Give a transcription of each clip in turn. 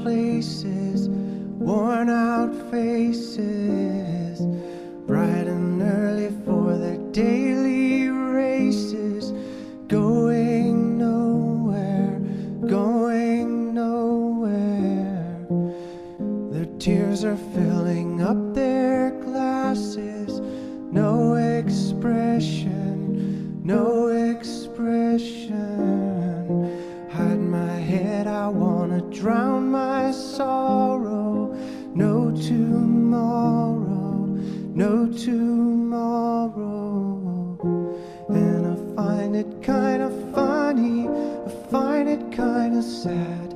places, worn out faces, bright and early for their daily races, going nowhere, going nowhere. Their tears are filling up their glasses, no expression, no expression. Hide my head, I wanna drown my sorrow. No tomorrow, no tomorrow. And I find it kinda funny, I find it kinda sad.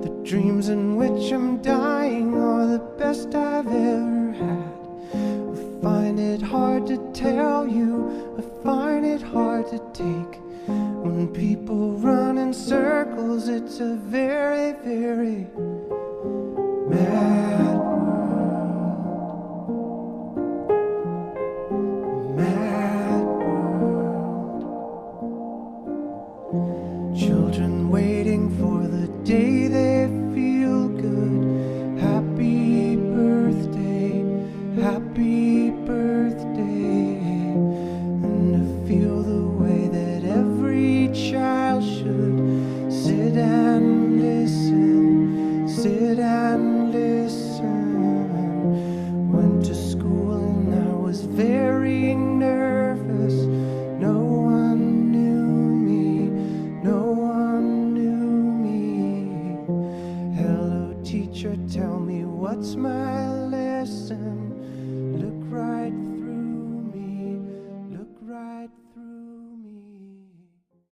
The dreams in which I'm dying are the best I've ever had. I find it hard to tell you, I find it hard to take. When people run in circles, it's a very, very mad world. Mad world. Children waiting for the day they feel good. Happy birthday, happy birthday. And to feel the way that every child should sit and listen, sit and listen. Went to school and I was very nervous. No one knew me, no one knew me. Hello teacher, tell me what's my lesson.